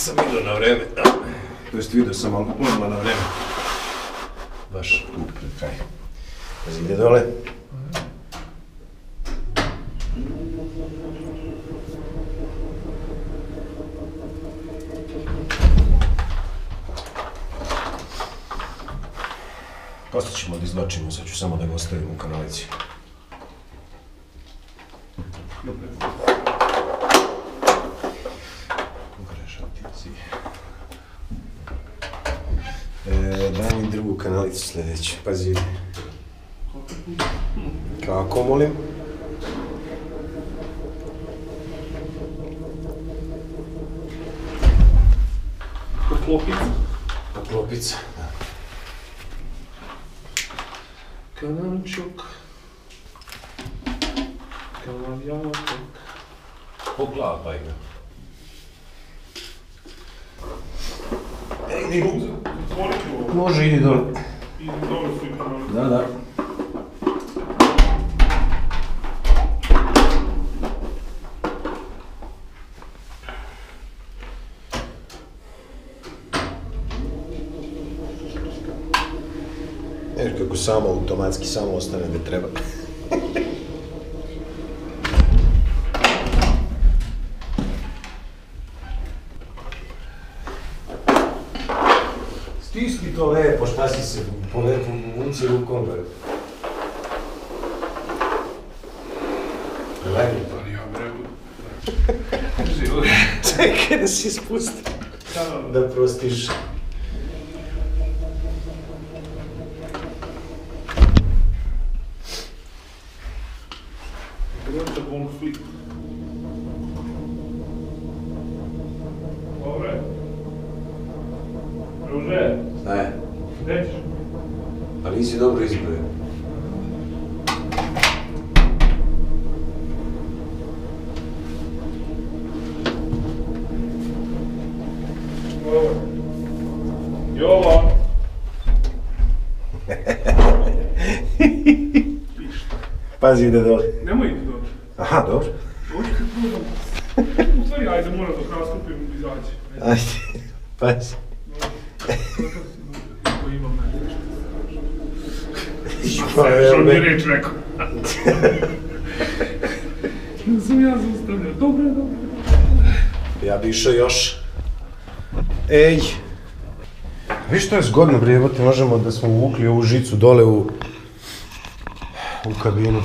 Nisam vidio na vreme. To jest vidio sam, ali odmah na vreme. Baš pred kraj. Pazi, ide dole. Posle ćemo da izvlačimo, sad ću samo da ga ostavim u kanalici. Daj mi drugu kanalicu sljedeću, pazi. Kako, molim? Poklopica. Poklopica, da. Kanalčuk. Kanaljatok. Poklapaj ga. Idi. Može, idi dole. Idi dole svi kanali. Da, da. Jer kako samo automatski samo ostane gde treba. Stisni to lepo, šta si se vuci rukom, bre. Lepo. Ali ja brebu. Čekaj da si spusti. Da prostiš. Gledajte bon flip. Dobre. Druže. Šta je? Gde ćeš? Pa nisi dobro izbrojio. Dobre. Jovo. Pazi, ide dole. Nemoj iti dole. Aha, dobro. Dođi kad probam. U stvari, ajde, moram dok nastupim izaći. Ajde, pazi. Ko ima mene. Što mi je reč rekao. Da sam ja zaustavljao. Dobre. Ja bi išao još. Ej! Viš što je zgodno, bre, evo te možemo da smo uvukli ovu žicu dole u kabinu.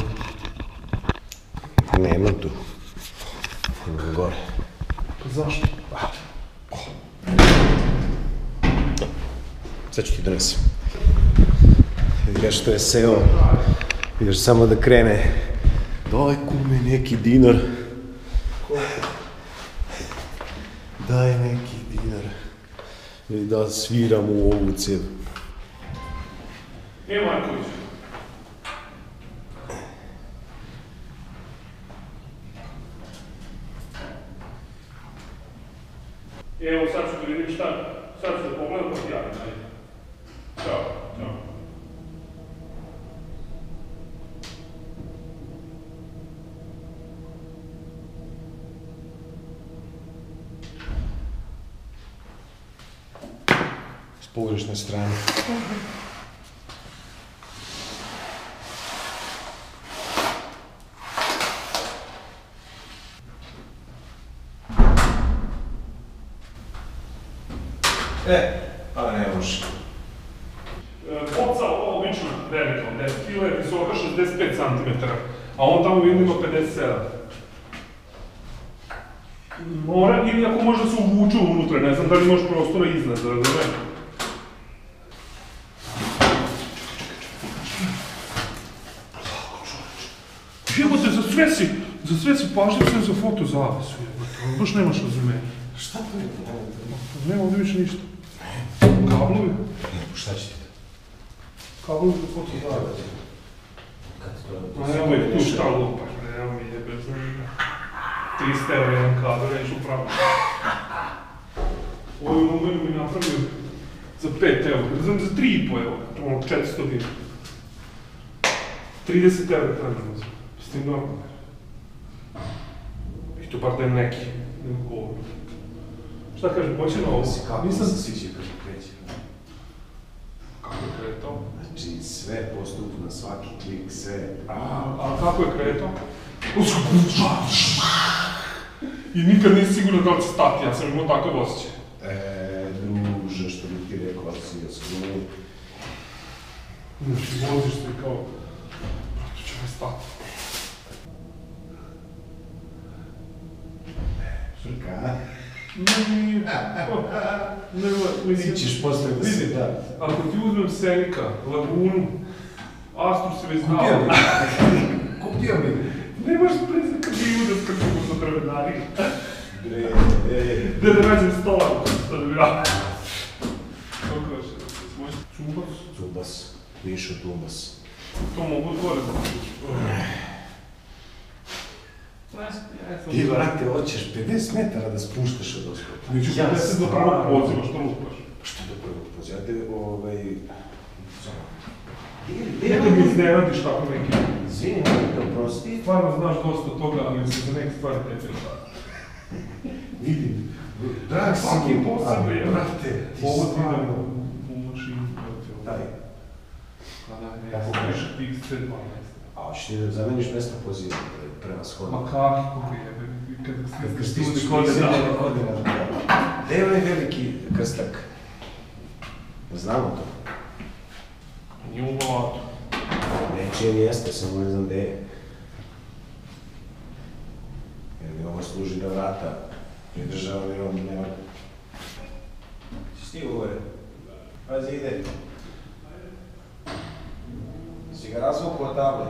Nema tu. Ima gore. Zašto? Sad ću ti donesem. Vidi ga što je seo. Vidiš samo da krene. Daj kume neki dinar. Daj neki dinar. Ili da sviram u ovu cev. Marković. Evo sad ću da vidim šta, sad ću da pogledam pa ti javim, ajde. Ćao. S pogrešne strane. Ali ne može. Boca obično velika, 10 kg je visoka 65 cm, a on tamo vidim ima 57. Mora, ili ako može da se uvuče unutra, ne znam da li imaš prostora iznad, da razumem. Jebote, za sve si pažljiv, sve za fotozavesu, jebote, baš nemaš razumenja. Šta to je? Nema ovdje više ništa. Kablovi? Šta će ti to? Kablovi za fotozavesu. Evo ih tu šta lupaš, evo mi jebe, 300 € jedan kabel, neću upraviti. Ovu numenu mi napravio za 5 €, znam za 3,5 €, to ono 400 dinara. 30 € trebamo za, s tim normalno. I to bar da je neki, nego govor. Šta kažem, hoće na ovo? Kako se sviđa kaže kreće? Kako je kretao? Znači sve postupno, svaki klik, sve. A kako je kretao? I nikad nisi sigurno da li će stati, ja sam imao takav osjećaj. Druže, što bi ti rekao, si od skrunu. Znači, voziš se kao, bratu će me stati. Frka? Nije. Ti ćeš posle da se da. Ako ti uzmem Senika, Lagunu, Astru se već znao. Kupio bi. Nemaš predstavljati kad bi udas kad ćemo sa drvenari. Bre, Da nađem stolan, što da bi radio. Kako još je? Čubas? Cubas. Više Tubas. To mogu gore da Ti, vrate, hoćeš 50 metara da spuštaš od oskopa. Neću 50 do prvog poziva, što lupaš? Što do prvog poziva? Ja te, Nekad mi iznenadiš tako neki. Izvini, moram prosti. Stvarno znaš dosta toga, ali se za neke stvari ne pita. Vidim. Drag si Svaki mi, posebno je, brate, ti ovo ti idem stvarno. u mašinu. Daj. Kako kažeš? XC12. A hoćeš ti da zameniš mesta poziva prema shodu? Ma kaki, koga jebe, Kad stisneš stisneš kode, kode na to. Gde je onaj veliki krstak? Znamo to. Nije u Valatu. Nečije jeste, samo ne znam gde je. Jer mi ovo služi na vrata. Pridržava mi on, nema... Si stigo gore? Pazi, ide. Si ga razvukao od table?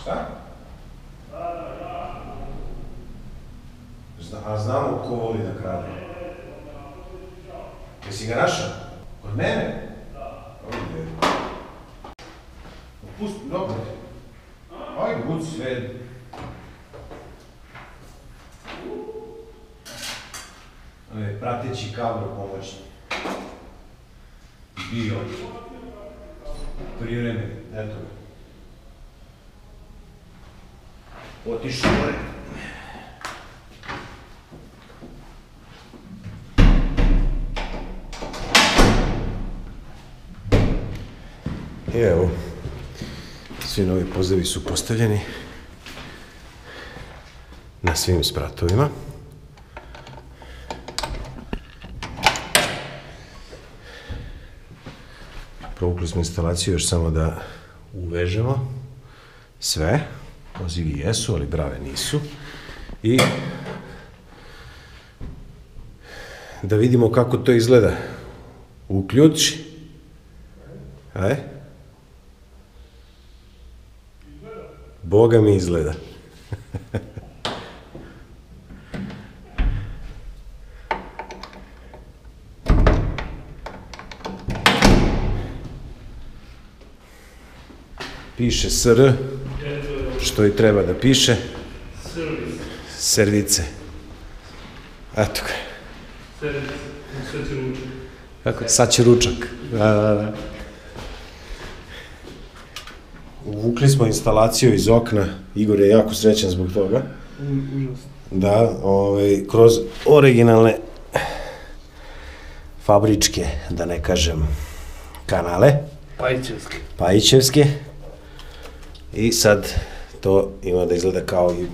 Šta? A znamo ko voli da krade. Jesi ga našao? Kod mene? Da. Ovdje. Pusti, dobro. Ajde, budi sve. Prateći kabel pomoćni. Bio. Privremeni, eto ga. Otišao gore. I evo, svi novi pozivi su postavljeni na svim spratovima. Provukli smo instalaciju još samo da uvežemo sve. Pozivi jesu, ali brave nisu. I da vidimo kako to izgleda. Uključi. Aj. Boga mi izgleda. Piše SR, što i treba da piše. Service. Eto ga. Service, sad će ručak. Kako? Sad će ručak. Da. Uvukli smo instalaciju iz okna. Igor je jako srećan zbog toga. Užasno. Da, kroz originalne fabričke, da ne kažem, kanale. Pajićevske. Pajićevske. I sad to ima da izgleda kao i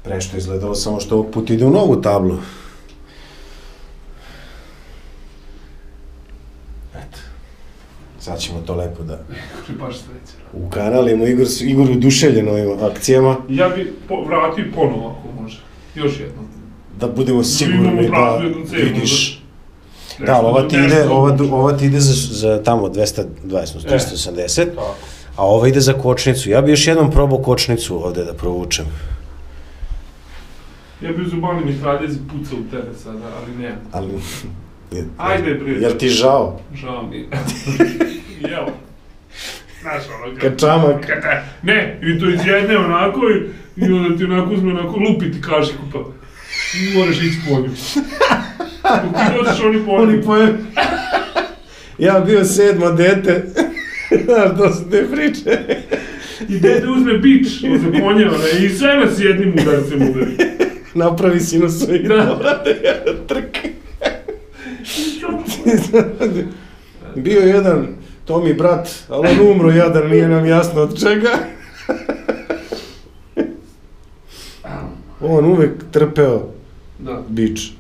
pre što izgledalo, samo što ovog puta ide u novu tablu. Eto. Sad ćemo to lepo da... Baš sreće. Ukanalimo, Igor uduševljen ovim akcijama. Ja bi vratio ponovo ako može. Još jednom. Da budemo sigurni da vidiš. Da, ova ti ide za tamo 220, 380, a ova ide za kočnicu. Ja bi još jednom probao kočnicu ovde da provučem. Ja bi uzubali mitraljez i pucao u tebe sada, ali ne. Ali... Ajde, bre. Jel ti žao? Žao mi. Jel. Znaš ono... Kačamak. Ne, i to iz jedne onako i onda ti onako uzme onako lupiti kašiku pa... Moraš ići po nju. Dok ti dođeš oni po nju. Ja bio 7. dete. Znaš, to su te priče. I dede uzme bič za konjeva i sve nas jednim udarcem udari. Napravi sinusoid. Da. Trk. Bio jedan Tomi brat, ali on umro jadan, nije nam jasno od čega. On uvek trpeo bič.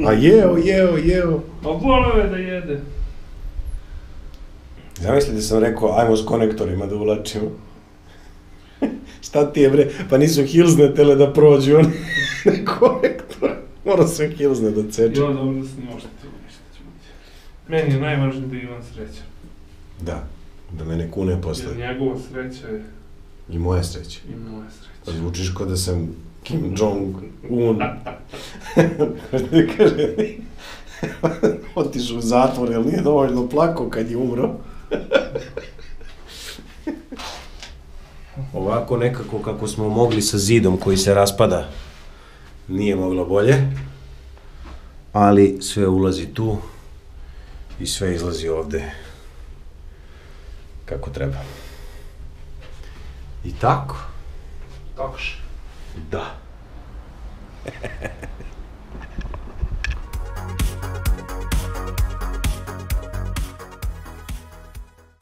A jeo. Pa voleo je da jede. Zamislite sam rekao, ajmo s konektorima da ulačimo. Šta ti je bre? Pa nisu hilzne tele da prođu oni konektor. Morao sam hilzne da cečem. Jo, dobro da se ne oštetilo ništa će biti. Meni je najvažnije da je Ivan srećan. Da me kune posle. Jer njegova sreća je... I moja sreća. Pa zvučiš kao da sam Kim Jong-un. Kaže, otišu u zatvor, jer nije dovoljno plako kad je umro. Ovako nekako kako smo mogli sa zidom koji se raspada, nije moglo bolje, ali sve ulazi tu i sve izlazi ovde kako treba. I tako? Takoš. Da.